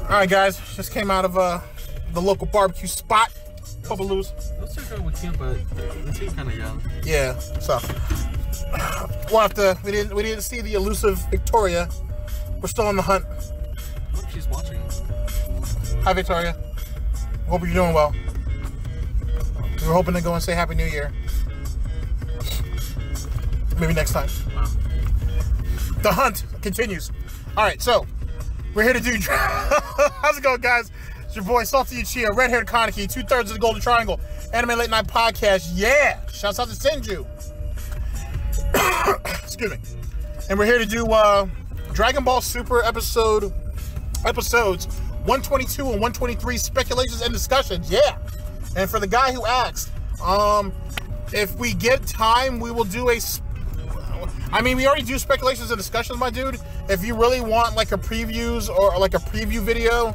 Alright guys, just came out of the local barbecue spot. Bubbaloo's. Those two girls were cute, but they seem kind of young. Yeah, so we'll have to. We didn't see the elusive Victoria. We're still on the hunt. Look, she's watching. Hi Victoria. Hope you're doing well. We were hoping to go and say Happy New Year. Maybe next time. Wow. The hunt continues. Alright, so we're here to do... How's it going, guys? It's your boy, Salty Uchiha, Red-Haired Kaneki, 2/3 of the Golden Triangle, Anime Late Night Podcast. Yeah! Shouts out to Senju. Excuse me. And we're here to do Dragon Ball Super episodes 122 and 123, speculations and discussions. Yeah! And for the guy who asked, if we get time, we will do a... I mean, we already do speculations and discussions, my dude. If you really want like a previews or like a preview video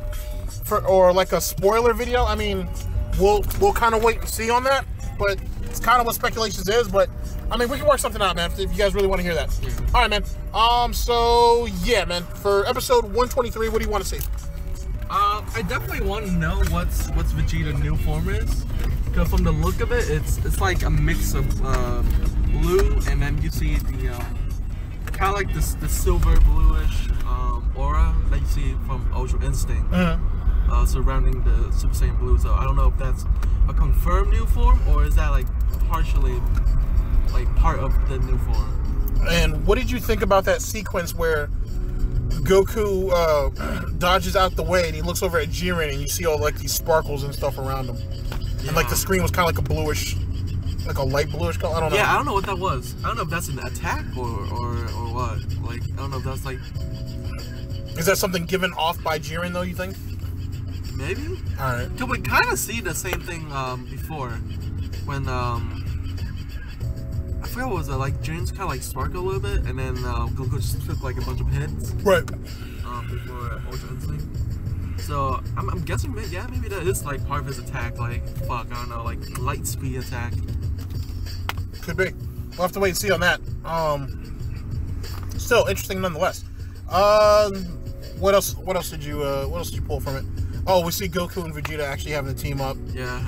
or like a spoiler video, I mean, we'll kind of wait and see on that. But it's kind of what speculations is. But I mean, we can work something out, man. If you guys really want to hear that. Yeah. All right, man. So yeah, man. For episode 123, what do you want to see? I definitely want to know what's Vegeta's new form is. Because from the look of it, it's like a mix of blue, and then you see the kind of like the silver bluish aura that you see from Ultra Instinct surrounding the Super Saiyan Blue. So I don't know if that's a confirmed new form or is that like partially like part of the new form. And what did you think about that sequence where Goku dodges out the way and he looks over at Jiren and you see all like these sparkles and stuff around him? Yeah. And like the screen was kind of like a bluish, like a light bluish color. I don't know. Yeah, I don't know what that was. I don't know if that's an attack or what. Like, I don't know if that's like... Is that something given off by Jiren though, you think? Maybe? Alright. Because we kind of see the same thing before. When, I forgot what was it, like Jiren's kind of like sparkle a little bit and then Goku just took like a bunch of hits. Right. Before Ultra Instinct. So, I'm guessing, maybe that is like part of his attack, like, fuck, I don't know, like light speed attack. Could be. We'll have to wait and see on that. Still interesting nonetheless. What else did you pull from it? Oh, we see Goku and Vegeta actually having a team up. Yeah,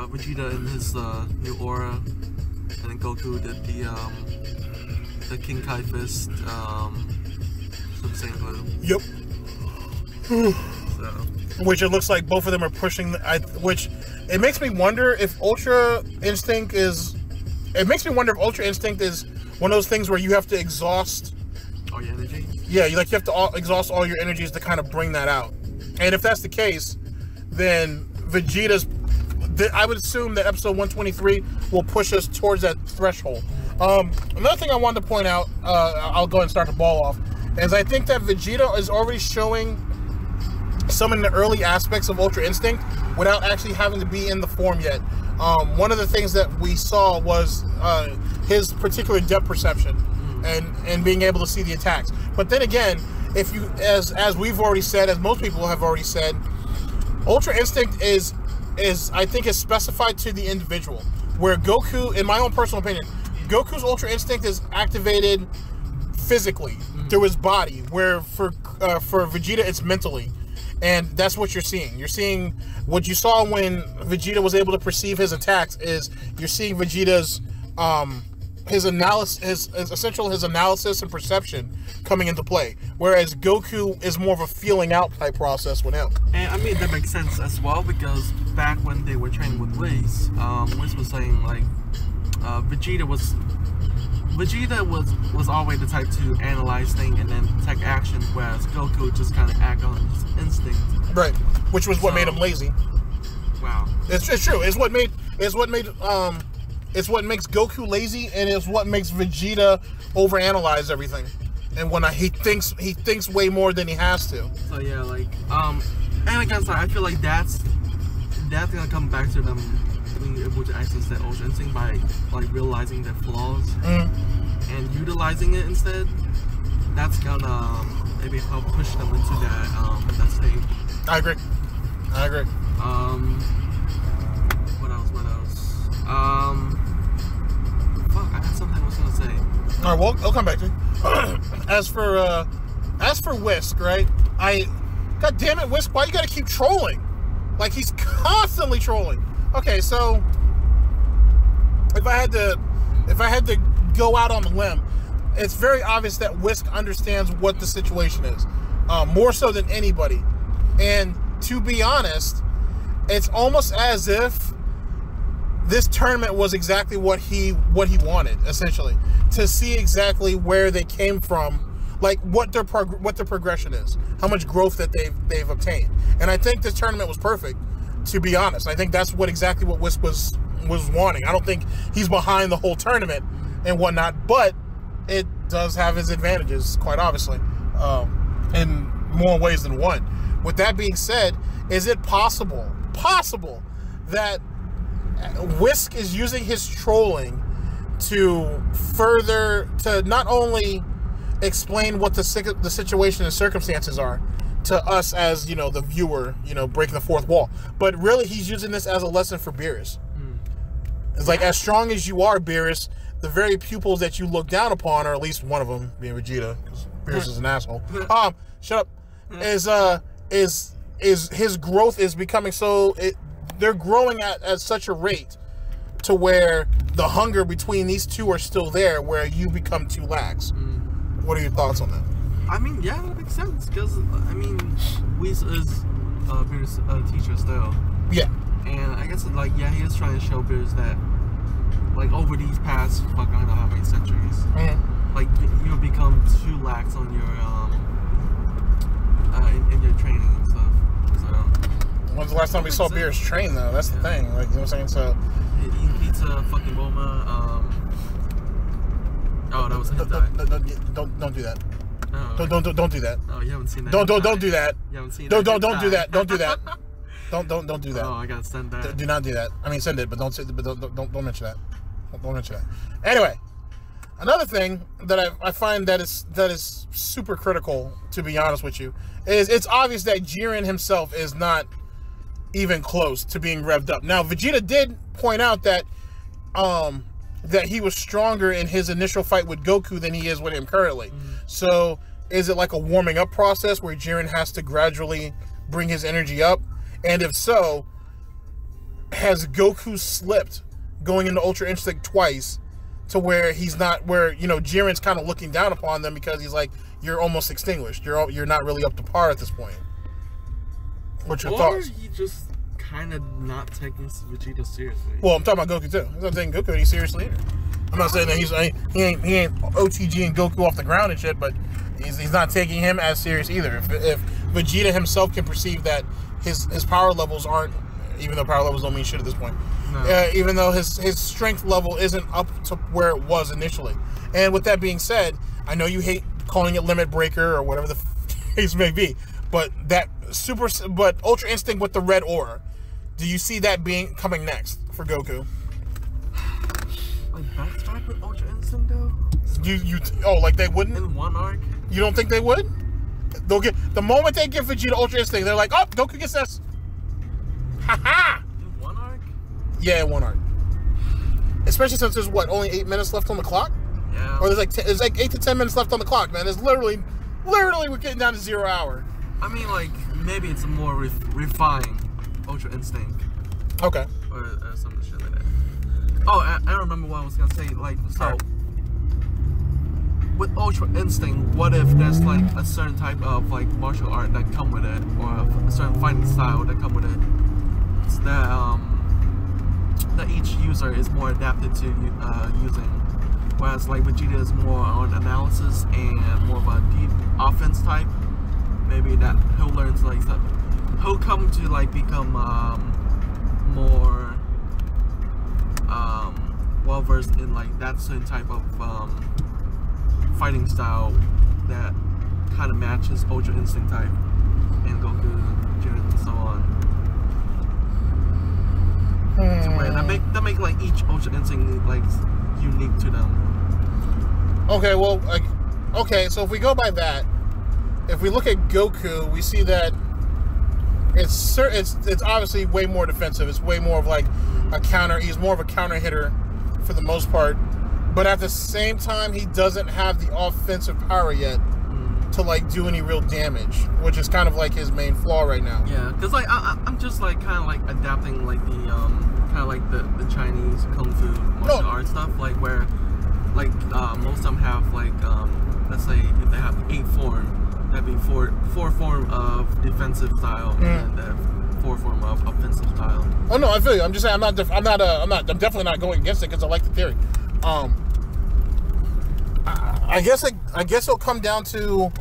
Vegeta in his new aura, and then Goku did the King Kai Fist, Super Saiyan Blue. Yep. Which it looks like both of them are pushing. Which it makes me wonder if Ultra Instinct is. It makes me wonder if Ultra Instinct is one of those things where you have to exhaust all your energy. Yeah, you have to exhaust all your energies to kind of bring that out. And if that's the case, then Vegeta's. I would assume that episode 123 will push us towards that threshold. Another thing I wanted to point out, I'll go ahead and start the ball off, is I think that Vegeta is already showing some of the early aspects of Ultra Instinct without actually having to be in the form yet. One of the things that we saw was his particular depth perception and being able to see the attacks. But then again, if you, as we've already said, as most people have already said, Ultra Instinct is I think is specified to the individual. Where Goku, in my own personal opinion, Goku's Ultra Instinct is activated physically through his body, where for Vegeta it's mentally. And that's what you're seeing. You're seeing what you saw when Vegeta was able to perceive his attacks. Is you're seeing Vegeta's his analysis, his analysis and perception coming into play. Whereas Goku is more of a feeling out type process with him. And I mean that makes sense as well because back when they were training with Whis, Whis was saying like Vegeta was always the type to analyze things and then take action, whereas Goku just kind of act on his instinct. Right, which was what made him lazy. Wow, it's true. It's what makes Goku lazy, and it's what makes Vegeta overanalyze everything. And when he thinks way more than he has to. So yeah, like and again, I feel like that's gonna come back to them being able to access that Ultra Instinct by like realizing their flaws and utilizing it instead. That's gonna maybe help push them into that stage. I agree. What else? All right, well, I'll come back to you. As for Whisk, right? God damn it, Whisk! Why you gotta keep trolling? Like, he's constantly trolling. Okay, so if I had to go out on a limb, it's very obvious that Whisk understands what the situation is, more so than anybody. And to be honest, it's almost as if this tournament was exactly what he wanted, essentially, to see exactly where they came from, like what their progression is, how much growth that they've obtained. And I think this tournament was perfect, to be honest. I think that's exactly what Whisk was wanting. I don't think he's behind the whole tournament and whatnot, but it does have its advantages, quite obviously, in more ways than one. With that being said, is it possible that Whisk is using his trolling to not only explain what the situation and circumstances are to us as, you know, the viewer, you know, breaking the fourth wall, but really he's using this as a lesson for Beerus. It's like, as strong as you are, Beerus, the very pupils that you look down upon, or at least one of them being Vegeta, because Beerus is an asshole. Shut up. Is his growth is becoming so, they're growing at such a rate to where the hunger between these two are still there, where you become too lax. What are your thoughts on that? I mean, yeah, that makes sense, because, I mean, Whis is Beerus' teacher still. Yeah. And I guess, like, yeah, he is trying to show Beerus that, like, over these past, fuck, I don't know how many centuries, like, you become too lax on your, in your training and stuff, so. When's the last time we saw Beerus train, though? That's the thing, like, you know what I'm saying? So, eating pizza, fucking Bulma, oh, that was a hentai. Don't do that. Oh, Don't do that. Oh, you haven't seen that. Don't do that. You haven't seen Don't that. do that. Don't do that. Don't do that. Oh, I gotta send that. Do not do that. I mean, send it, but don't mention that. Don't mention that. Anyway, another thing that I find that is super critical, to be honest with you, is it's obvious that Jiren himself is not even close to being revved up. Now, Vegeta did point out that that he was stronger in his initial fight with Goku than he is with him currently. So, is it like a warming up process where Jiren has to gradually bring his energy up? And if so, has Goku slipped going into Ultra Instinct twice to where he's not, where, you know, Jiren's kind of looking down upon them because he's like, you're almost extinguished. You're not really up to par at this point. What's your thoughts? Or he just kind of not taking Vegeta seriously. Well, I'm talking about Goku too. I'm not taking Goku any seriously either. I'm not saying that he ain't OTG and Goku off the ground and shit, but he's not taking him as serious either. If Vegeta himself can perceive that his power levels aren't, even though power levels don't mean shit at this point, no. Even though his strength level isn't up to where it was initially. And with that being said, I know you hate calling it Limit Breaker or whatever the case may be, but Ultra Instinct with the red aura, do you see that coming next for Goku? Like backstrap with Ultra Instinct though? Like they wouldn't? In one arc? You don't think they would? They'll get, the moment they give Vegeta Ultra Instinct, they're like, oh, Goku gets this. Ha-ha! In one arc? Yeah, in one arc. Especially since there's, what, only 8 minutes left on the clock? Yeah. Or there's like 8 to 10 minutes left on the clock, man. There's literally we're getting down to 0 hour. I mean, like, maybe it's a more refined Ultra Instinct. Okay. Or some shit like that. Oh, I don't remember what I was gonna say. Like, so, right. With Ultra Instinct, what if there's, like, a certain type of, like, martial art that come with it, or a certain fighting style that come with it, so that each user is more adapted to using, whereas, like, Vegeta is more on analysis and more of a deep offense type. Maybe that he'll learn to, like, he'll come to, like, become more well versed in, like, that certain type of fighting style that kind of matches Ultra Instinct type and Goku, Jiren, and so on. So, right, that make like each Ultra Instinct like unique to them. Okay, well, okay, so if we go by that, if we look at Goku, we see that it's obviously way more defensive. It's way more of like a counter. He's more of a counter hitter for the most part But at the same time, he doesn't have the offensive power yet to like do any real damage, which is kind of like his main flaw right now. Yeah, because like I'm just like kind of like adapting like the kind of like the Chinese kung fu martial arts stuff, like where like most of them have like let's say if they have 8 form, that'd be four form of defensive style and then 4 form of offensive style. Oh no, I feel you. I'm just saying I'm definitely not going against it because I like the theory. I guess it'll come down to.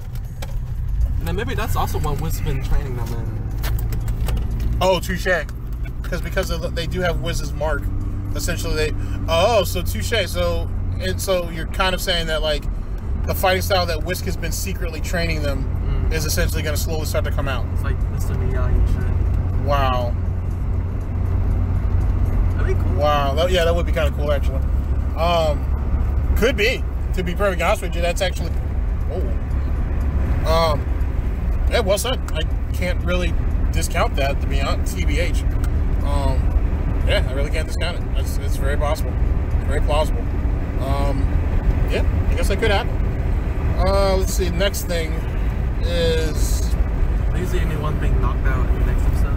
And then maybe that's also what Wiz's been training them in. Oh, touche. Because they do have Wiz's mark. Essentially, so touche. So you're kind of saying that like the fighting style that Wiz has been secretly training them is essentially going to slowly start to come out. It's like Mr. Miyagi shit. Wow. That'd be cool. Wow. That would be kind of cool actually. Could be. To be perfectly honest with you, that's actually. Yeah, well said. I can't really discount that, to be honest. TBH. Yeah, I really can't discount it. It's very possible. Very plausible. Yeah, I guess that could happen. Let's see. Next thing is. Is there anyone being knocked out in the next episode?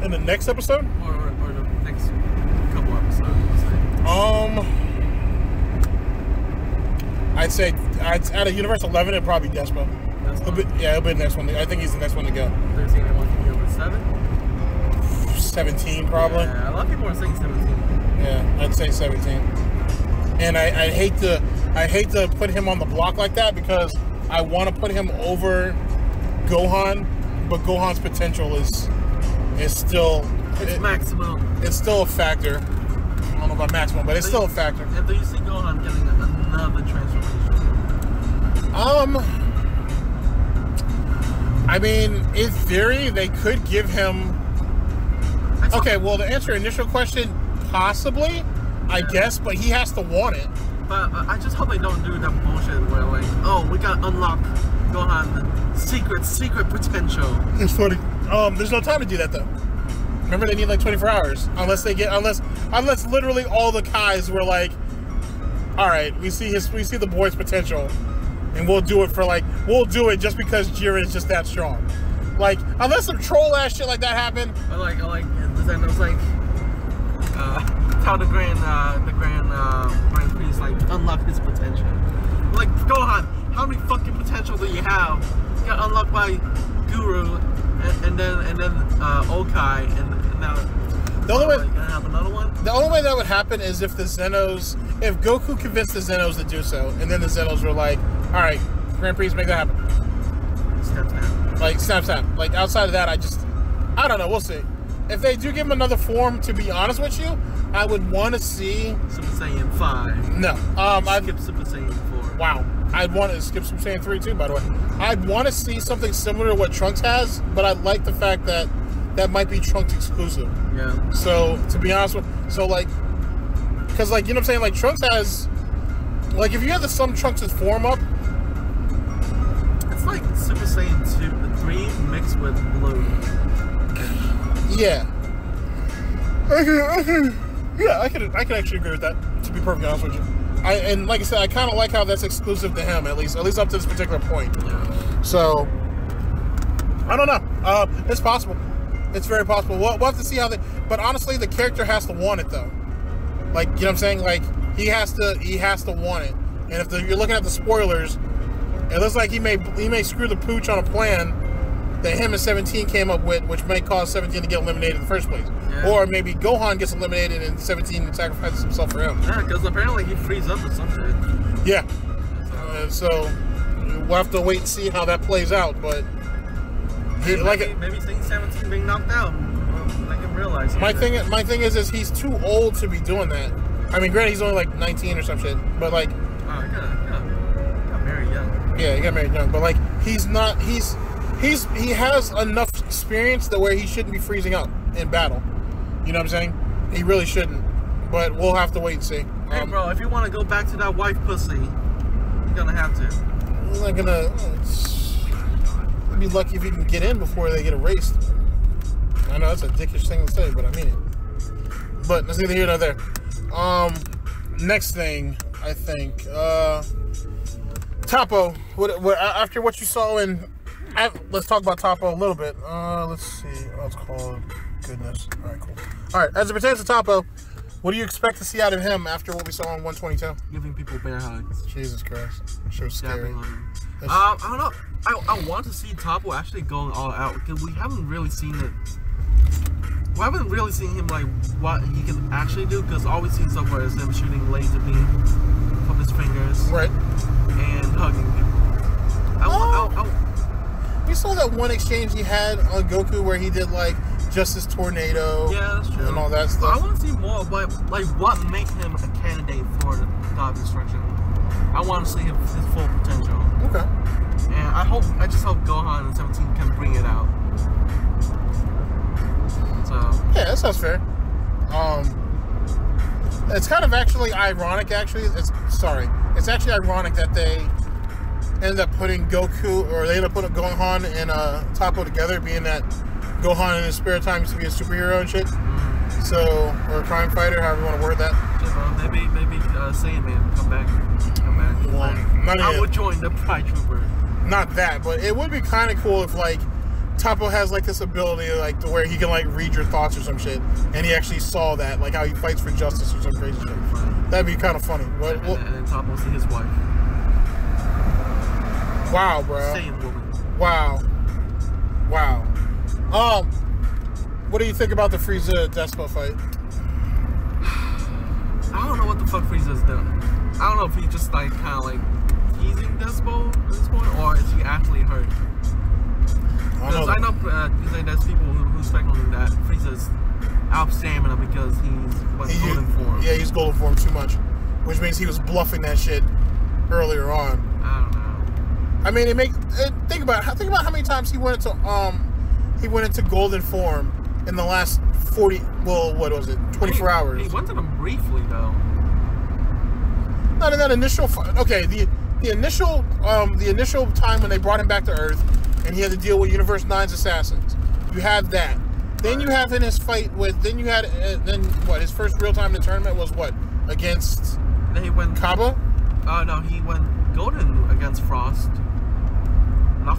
In the next episode? Or the next couple episodes. I'd say out of Universe 11, it'd probably be Despo. It'll be the next one. I think he's the next one to go. There's anyone from Universe 7? 17, probably. Yeah, a lot of people are saying 17. Yeah, I'd say 17. And I hate to put him on the block like that because I want to put him over Gohan, but Gohan's potential is still maximum. It's still a factor. I don't know about maximum, but it's still a factor. And do you see Gohan getting another transformation? I mean, in theory, they could give him. Okay, well, to answer your initial question, possibly, I guess, but he has to want it. But I just hope they don't do that bullshit where, like, oh, we gotta unlock Gohan's secret potential. It's funny. There's no time to do that though. Remember, they need like 24 hours, unless literally all the Kais were like, all right, we see the boy's potential, and we'll do it just because Jiren is just that strong. Like, unless some troll ass shit like that happened. Or like Zen-oh's like, tell the Grand Priest like unlock his potential. Like, Gohan, how many fucking potential do you have? You got unlocked by Guru, and then Okai, and now the only way gonna have another one. The only way that would happen is if if Goku convinced the Zen-ohs to do so, and then the Zen-ohs were like, all right, Grand Priest, make that happen. Snap. Like, outside of that, I don't know. We'll see. If they do give him another form, to be honest with you, I would want to see Super Saiyan 5. No, I'd skip Super Saiyan 4. Wow, I'd want to skip Super Saiyan 3 too. By the way, I'd want to see something similar to what Trunks has, but I like the fact that might be Trunks exclusive. Yeah. So to be honest with, because like, you know what I'm saying, like Trunks has, like, if you have the some Trunks' form up. It's like Super Saiyan 3 mixed with blue. Yeah. I can actually agree with that, to be perfectly honest with you. And like I said, I kind of like how that's exclusive to him, at least up to this particular point. Yeah. So, I don't know. It's possible. It's very possible. We'll have to see how but honestly, the character has to want it, though. Like, you know what I'm saying? Like, he has to want it. And if you're looking at the spoilers, it looks like he may screw the pooch on a plan that him and 17 came up with, which may cause 17 to get eliminated in the first place. Yeah. Or maybe Gohan gets eliminated and 17 sacrifices himself for him. Yeah, because apparently he frees up or something. Yeah. So we'll have to wait and see how that plays out. But maybe seeing 17 being knocked out, I can realize. My thing is he's too old to be doing that. I mean, granted, he's only like 19 or some shit, but like. Oh, he got married young. Yeah, he got married young, but like he has enough experience that where he shouldn't be freezing up in battle. You know what I'm saying? He really shouldn't. But we'll have to wait and see. Hey, bro, if you want to go back to that wife pussy, you're gonna have to. I'm not gonna. I'd be lucky if you can get in before they get erased. I know that's a dickish thing to say, but I mean it. But that's neither here nor there. next thing, I think, Toppo. What after what you saw in, let's talk about Toppo a little bit. Let's see. Oh, it's called. Goodness. All right, cool. All right, as it pertains to Toppo, what do you expect to see out of him after what we saw on 122? Giving people bear hugs. Jesus Christ, so scary. I don't know. I want to see Toppo actually going all out because we haven't really seen it. We haven't really seen him like what he can actually do because all we see so far is him shooting laser beam from his fingers, right, and hugging people. We saw that one exchange he had on Goku where he did like Justice Tornado, yeah, that's true, and all that stuff. I want to see more of what makes him a candidate for the God Destruction. I want to see his full potential. Okay. And I just hope Gohan and 17 can bring it out. So yeah, that sounds fair. It's kind of actually ironic. Actually, it's actually ironic that they end up putting Goku, or they end up putting Gohan and Toppo together, being that Gohan in his spare time used to be a superhero and shit. So, or a crime fighter, however you want to word that. Maybe Saiyan come back. Well, I would join the Pride Trooper. Not that, but it would be kind of cool if like Toppo has like this ability, like to where he can like read your thoughts or some shit, and he actually saw that, like how he fights for justice or some crazy shit. That'd be kind of funny. But and then Toppo see his wife. Wow, bro. Saiyan woman. Wow. What do you think about the Frieza Despo fight? I don't know what the fuck Frieza's doing. I don't know if he's just like kind of like teasing Despo at this point, or is he actually hurt? Because I know there's people who speculating that Frieza's out stamina because he's golden form. Yeah, he's golden form too much, which means he was bluffing that shit earlier on. I don't know. I mean, think about how many times he went into golden form in the last 24 hours. He went to them briefly though. Not in that initial fight. Okay, the initial time when they brought him back to Earth and he had to deal with Universe 9's assassins. You have that. Then you have in his fight with. Then you had his first real time in the tournament was what, against. Then he went Kaba. No, he went golden against Frost.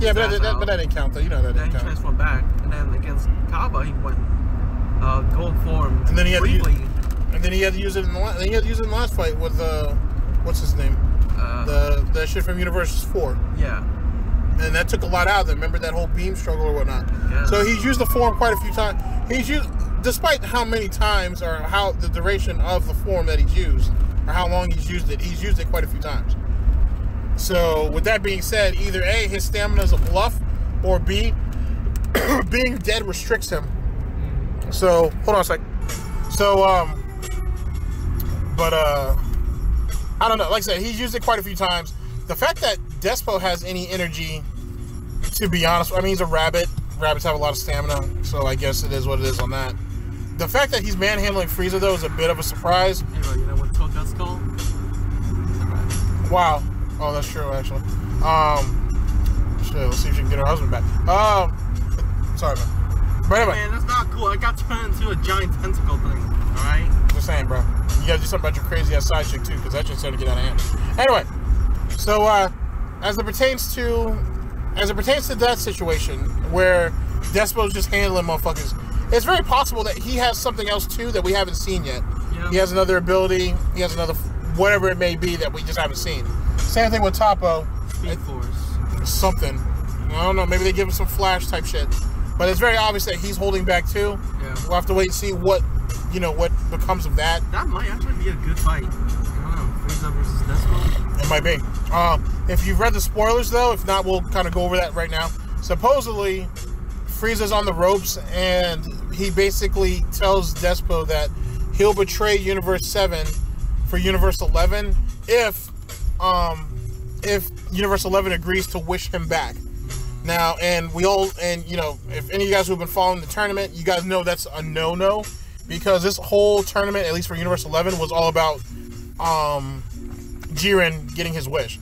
Yeah, but that didn't count though. You know that didn't count. Then he transformed back, and then against Kaba he went gold form. And then he had briefly. he had to use it in the last fight with what's his name? The shit from Universe 4. Yeah. And that took a lot out of them. Remember that whole beam struggle or whatnot. Yeah. So he's used the form quite a few times. Despite how many times or how the duration of the form that he's used, or how long he's used it quite a few times. So with that being said, either A, his stamina is a bluff, or B, being dead restricts him. So hold on a sec. So I don't know. Like I said, he's used it quite a few times. The fact that Despo has any energy, to be honest, I mean, he's a rabbit. Rabbits have a lot of stamina, so I guess it is what it is on that. The fact that he's manhandling Frieza, though, is a bit of a surprise. Anyway, you know what Toka's called? Wow. Oh, that's true, actually. Shit, let's see if she can get her husband back. Sorry, man. But anyway. Man, that's not cool. I got turned into a giant tentacle thing, alright? Just saying, bro. You gotta do something about your crazy ass side chick, too, because that shit's starting to get out of hand. Anyway. So, as it pertains to that situation where Despo's just handling motherfuckers, it's very possible that he has something else too that we haven't seen yet. Yeah. He has another ability. He has another whatever it may be that we just haven't seen. Same thing with Toppo. Speed Force. Something. I don't know. Maybe they give him some Flash type shit. But it's very obvious that he's holding back too. Yeah. We'll have to wait and see what becomes of that. That might actually be a good fight. I don't know. Frieza versus Despo. It might be. If you've read the spoilers, though, if not, we'll kind of go over that right now. Supposedly, Frieza's on the ropes, and he basically tells Despo that he'll betray Universe 7 for Universe 11 if Universe 11 agrees to wish him back. Now, if any of you guys who've been following the tournament, you guys know that's a no-no, because this whole tournament, at least for Universe 11, was all about Jiren getting his wish.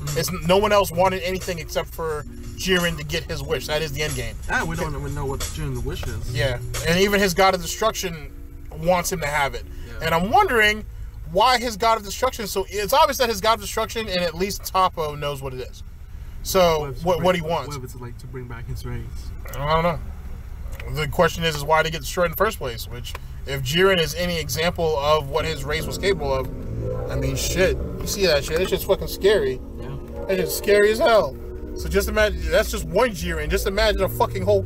No one else wanted anything except for Jiren to get his wish. That is the end game. We don't even know what Jiren's wish is. Yeah, and even his God of Destruction wants him to have it. Yeah. And I'm wondering why his God of Destruction. So it's obvious that his God of Destruction, and at least Toppo knows what it is. So what he wants. What if it's like to bring back his race? I don't know. The question is why they get destroyed in the first place. Which, if Jiren is any example of what his race was capable of, I mean, shit. You see that shit? That shit's fucking scary. Yeah. That shit's scary as hell. So just imagine, that's just one Jiren. Just imagine a fucking whole,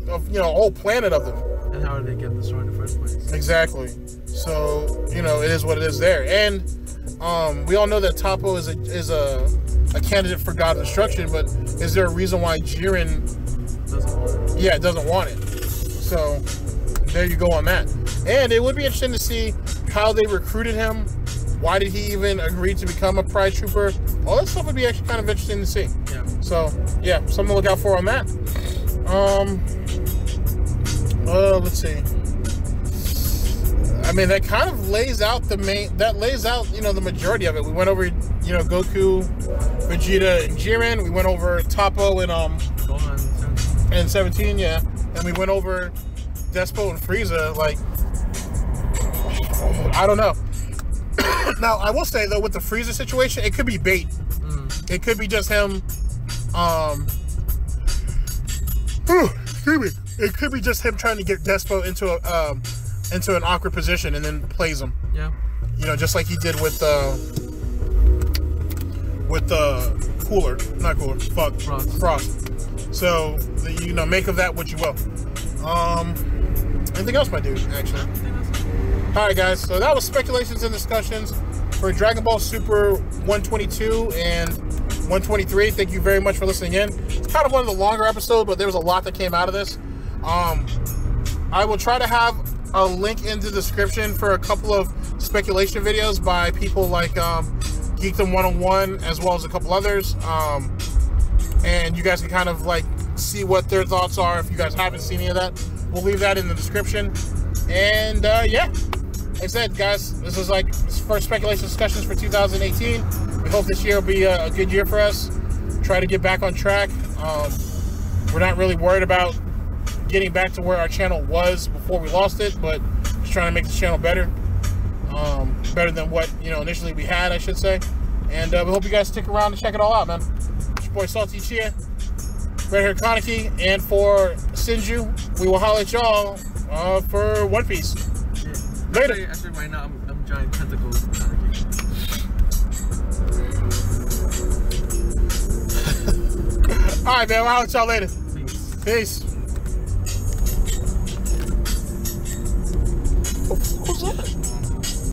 a whole planet of them. And how did they get destroyed in the first place? Exactly. So, it is what it is there. And we all know that Toppo is a candidate for God of Destruction, but is there a reason why Jiren doesn't want it? So there you go on that. And it would be interesting to see how they recruited him. Why did he even agree to become a Pride Trooper? All that stuff would be actually kind of interesting to see. Yeah. So yeah, something to look out for on that. Let's see. I mean, that kind of lays out the majority of it. We went over, Goku, Vegeta, and Jiren. We went over Toppo and 17, yeah. And we went over Despo and Frieza. Like, I don't know. Now, I will say, though, with the Frieza situation, it could be bait. It could be just him, excuse me. It could be just him trying to get Despo into an awkward position and then plays him. Yeah. Just like he did with Frost. So, make of that what you will. Anything else, my dude, actually? Alright, guys, so that was speculations and discussions for Dragon Ball Super 122 and 123. Thank you very much for listening in. It's kind of one of the longer episodes, but there was a lot that came out of this. I will try to have a link in the description for a couple of speculation videos by people like Geekdom 101, as well as a couple others. And you guys can kind of like see what their thoughts are if you guys haven't seen any of that. We'll leave that in the description. And yeah, like I said, guys, this is like first speculation discussions for 2018. We hope this year will be a good year for us. Try to get back on track. We're not really worried about getting back to where our channel was before we lost it, but just trying to make the channel better. Better than what, initially we had, I should say. And we hope you guys stick around to check it all out, man. It's your boy Salty Chia, Red Hair Kaneki, and for Sinju, we will holler at y'all for One Piece. Yeah. Later. Actually, right now, I'm giant tentacles. Alright, man, we'll holler at y'all later. Peace. Peace.